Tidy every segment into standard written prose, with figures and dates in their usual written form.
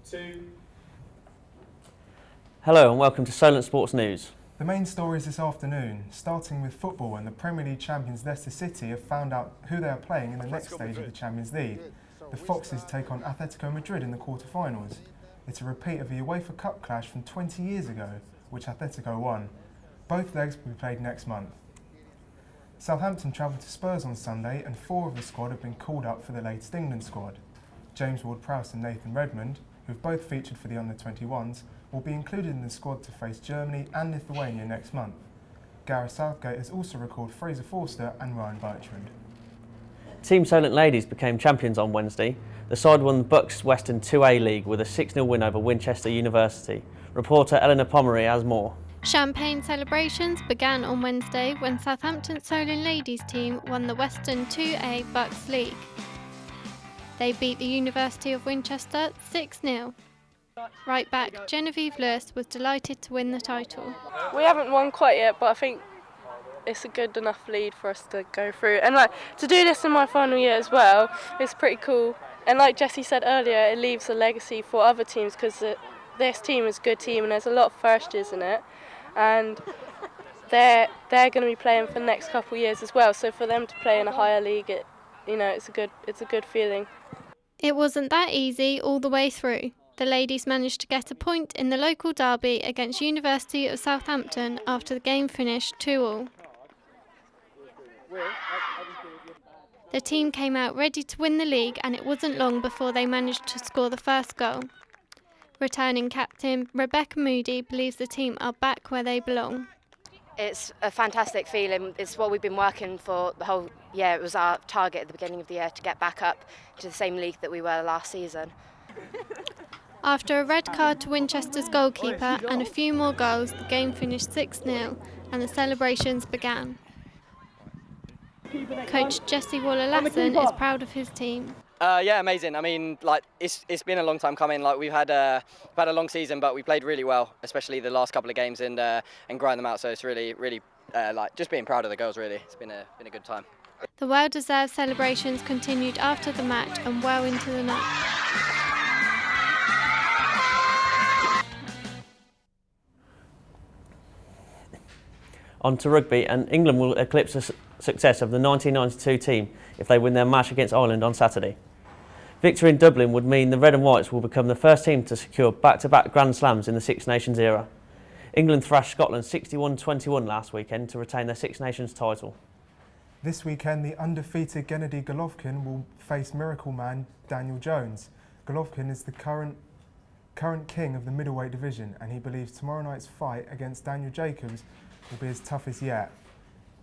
2. Hello and welcome to Solent Sports News. The main stories this afternoon, starting with football, and the Premier League champions Leicester City have found out who they are playing in the next stage of the Champions League. The Foxes take on Atletico Madrid in the quarter-finals. It's a repeat of the UEFA Cup clash from 20 years ago, which Atletico won. Both legs will be played next month. Southampton travelled to Spurs on Sunday, and 4 of the squad have been called up for the latest England squad. James Ward-Prowse and Nathan Redmond, who have both featured for the under-21s, will be included in the squad to face Germany and Lithuania next month. Gareth Southgate has also recalled Fraser Forster and Ryan Bertrand. Team Solent Ladies became champions on Wednesday. The side won the Bucks Western 2A League with a 6-0 win over Winchester University. Reporter Eleanor Pomeroy has more. Champagne celebrations began on Wednesday when Southampton Solent Ladies team won the Western 2A Bucks League. They beat the University of Winchester 6-0. Right back Genevieve Lewis was delighted to win the title. We haven't won quite yet, but I think it's a good enough lead for us to go through. And to do this in my final year as well is pretty cool. And like Jessie said earlier, it leaves a legacy for other teams because this team is a good team and there's a lot of first years in it. And they're going to be playing for the next couple of years as well. So for them to play in a higher league, it's a good feeling. It wasn't that easy all the way through. The ladies managed to get a point in the local derby against University of Southampton after the game finished 2-2. The team came out ready to win the league, and it wasn't long before they managed to score the first goal. Returning captain Rebecca Moody believes the team are back where they belong. It's a fantastic feeling. It's what we've been working for the whole year. It was our target at the beginning of the year to get back up to the same league that we were last season. After a red card to Winchester's goalkeeper and a few more goals, the game finished 6-0 and the celebrations began. Coach Jesse Waller-Lasson is proud of his team. Yeah, amazing. I mean, it's been a long time coming. We've had a long season, but we played really well, especially the last couple of games, and grind them out. So it's really just being proud of the girls. Really, it's been a good time. The well-deserved celebrations continued after the match and well into the night. On to rugby, and England will eclipse the success of the 1992 team if they win their match against Ireland on Saturday. Victory in Dublin would mean the Red and Whites will become the first team to secure back-to-back Grand Slams in the Six Nations era. England thrashed Scotland 61-21 last weekend to retain their Six Nations title. This weekend, the undefeated Gennady Golovkin will face Miracle Man Daniel Jones. Golovkin is the current king of the middleweight division, and he believes tomorrow night's fight against Daniel Jacobs will be as tough as yet.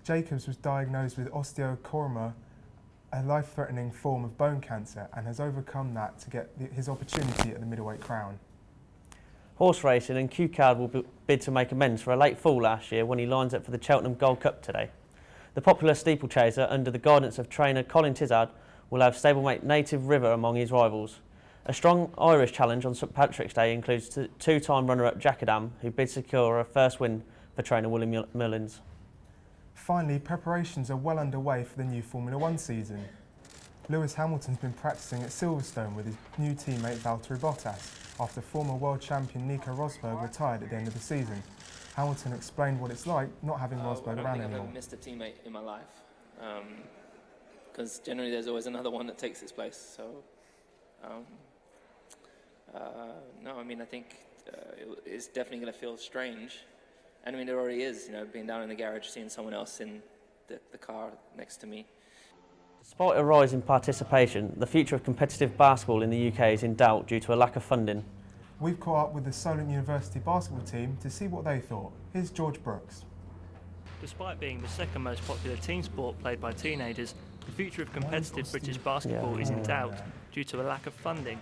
Jacobs was diagnosed with osteochondroma, a life-threatening form of bone cancer, and has overcome that to get his opportunity at the middleweight crown. Horse racing, and Q-Card will bid to make amends for a late fall last year when he lines up for the Cheltenham Gold Cup today. The popular steeplechaser, under the guidance of trainer Colin Tizard, will have stablemate Native River among his rivals. A strong Irish challenge on St Patrick's Day includes two-time runner-up Jack Adam, who bids secure a first win for trainer William Mullins. Finally, preparations are well underway for the new Formula One season. Lewis Hamilton's been practicing at Silverstone with his new teammate Valtteri Bottas after former world champion Nico Rosberg retired at the end of the season. Hamilton explained what it's like not having Rosberg around anymore. I don't think I've missed a teammate in my life, because generally there's always another one that takes its place. So, no, I mean, I think it's definitely going to feel strange. And I mean, it already is, being down in the garage, seeing someone else in the car next to me. Despite a rise in participation, the future of competitive basketball in the UK is in doubt due to a lack of funding. We've caught up with the Solent University basketball team to see what they thought. Here's George Brooks. Despite being the second most popular team sport played by teenagers, the future of competitive British basketball is in doubt due to a lack of funding.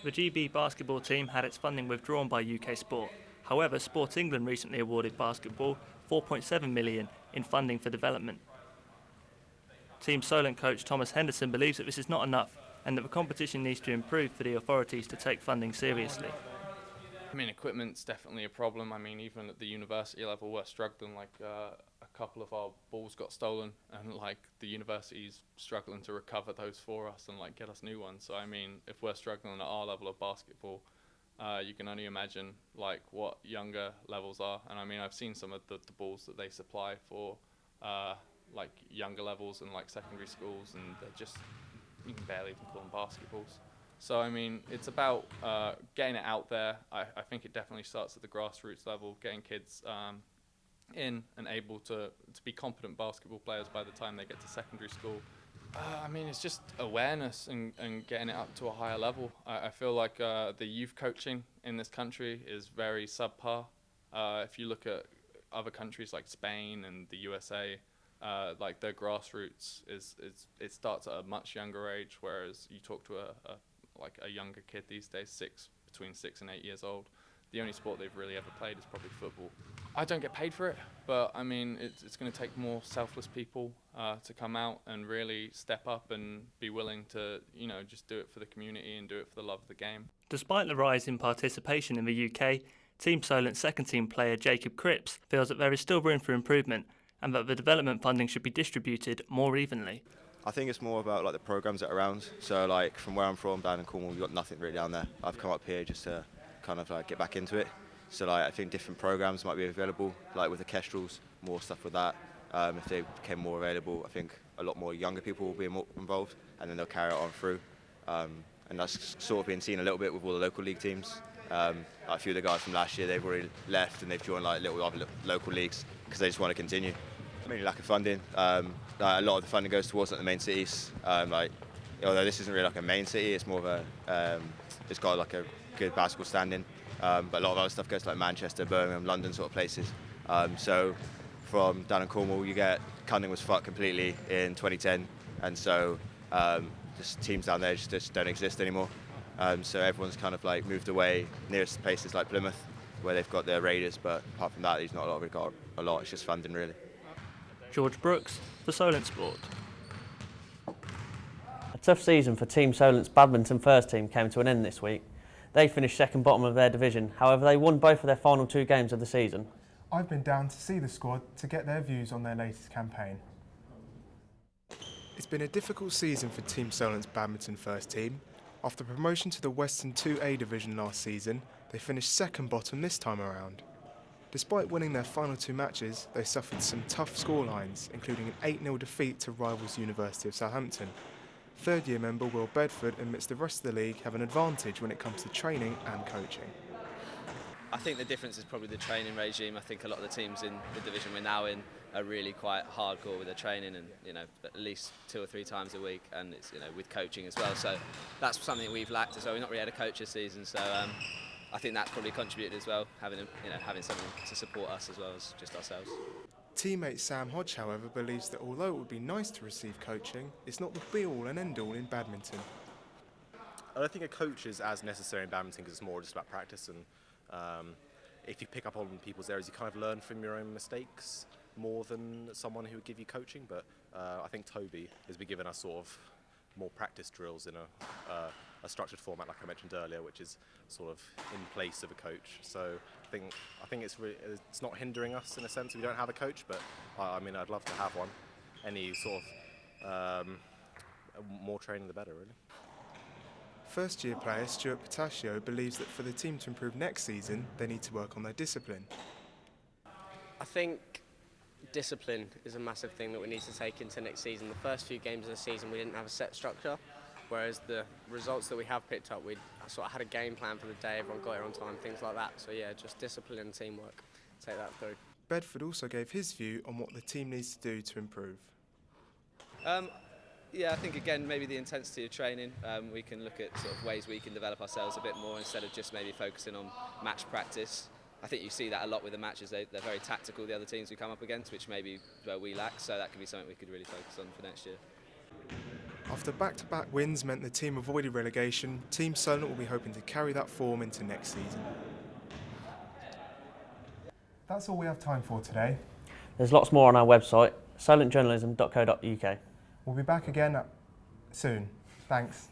The GB basketball team had its funding withdrawn by UK Sport. However, Sport England recently awarded basketball £4.7 million in funding for development. Team Solent coach Thomas Henderson believes that this is not enough and that the competition needs to improve for the authorities to take funding seriously. I mean, equipment's definitely a problem. I mean, even at the university level, we're struggling. A couple of our balls got stolen, and like the university's struggling to recover those for us and like get us new ones. So I mean, if we're struggling at our level of basketball, you can only imagine like what younger levels are. And I mean, I've seen some of the balls that they supply for like younger levels and like secondary schools, and they're just, you can barely even call them basketballs. So I mean, it's about getting it out there. I think it definitely starts at the grassroots level, getting kids in and able to be competent basketball players by the time they get to secondary school. I mean, it's just awareness and getting it up to a higher level. I feel like the youth coaching in this country is very subpar. If you look at other countries like Spain and the USA, like their grassroots it starts at a much younger age, whereas you talk to a younger kid these days, between 6 and 8 years old, the only sport they've really ever played is probably football. I don't get paid for it, but I mean, it's going to take more selfless people to come out and really step up and be willing to, just do it for the community and do it for the love of the game. Despite the rise in participation in the UK, Team Solent's second team player Jacob Cripps feels that there is still room for improvement and that the development funding should be distributed more evenly. I think it's more about like the programs that are around. So like from where I'm from, down in Cornwall, we've got nothing really down there. I've come up here just to kind of like get back into it. So like I think different programs might be available, like with the Kestrels, more stuff with that. If they became more available, I think a lot more younger people will be more involved, and then they'll carry it on through. And that's sort of been seen a little bit with all the local league teams. A few of the guys from last year, they've already left and they've joined like little other local leagues because they just want to continue. Mainly lack of funding. A lot of the funding goes towards like, the main cities. Although this isn't really like a main city, it's more of a, it's got like a good basketball standing. But a lot of other stuff goes to like Manchester, Birmingham, London sort of places. So from down in Cornwall, Cunning was fucked completely in 2010, and so just teams down there just don't exist anymore. So everyone's kind of like moved away nearest places like Plymouth, where they've got their Raiders, but apart from that, there's not a lot. It's just funding really. George Brooks for Solent Sport. A tough season for Team Solent's badminton first team came to an end this week. They finished second bottom of their division, however they won both of their final 2 games of the season. I've been down to see the squad to get their views on their latest campaign. It's been a difficult season for Team Solent's badminton first team. After promotion to the Western 2A division last season, they finished second bottom this time around. Despite winning their final 2 matches, they suffered some tough scorelines, including an 8-0 defeat to rivals University of Southampton. Third-year member Will Bedford admits the rest of the league have an advantage when it comes to training and coaching. I think the difference is probably the training regime. I think a lot of the teams in the division we're now in are really quite hardcore with their training, and at least 2 or 3 times a week, and it's with coaching as well. So that's something we've lacked as well. We've not really had a coach this season, so I think that's probably contributed as well, having someone to support us as well as just ourselves. Teammate Sam Hodge, however, believes that although it would be nice to receive coaching, it's not the be-all and end-all in badminton. I don't think a coach is as necessary in badminton because it's more just about practice, and if you pick up on people's areas, you kind of learn from your own mistakes more than someone who would give you coaching. But I think Toby has been giving us sort of more practice drills in a structured format, like I mentioned earlier, which is sort of in place of a coach. So I think it's not hindering us in a sense. We don't have a coach, but I mean, I'd love to have one. Any sort of more training, the better, really. First-year player Stuart Pataccio believes that for the team to improve next season, they need to work on their discipline. I think discipline is a massive thing that we need to take into next season. The first few games of the season, we didn't have a set structure, whereas the results that we have picked up, we sort of had a game plan for the day, everyone got here on time, things like that. So yeah, just discipline and teamwork, take that through. Bedford also gave his view on what the team needs to do to improve. Yeah, I think again maybe the intensity of training. We can look at sort of ways we can develop ourselves a bit more instead of just maybe focusing on match practice. I think you see that a lot with the matches. They're very tactical, the other teams we come up against, which maybe where we lack. So that could be something we could really focus on for next year. After back-to-back wins meant the team avoided relegation, Team Solent will be hoping to carry that form into next season. That's all we have time for today. There's lots more on our website, solentjournalism.co.uk. We'll be back again soon. Thanks.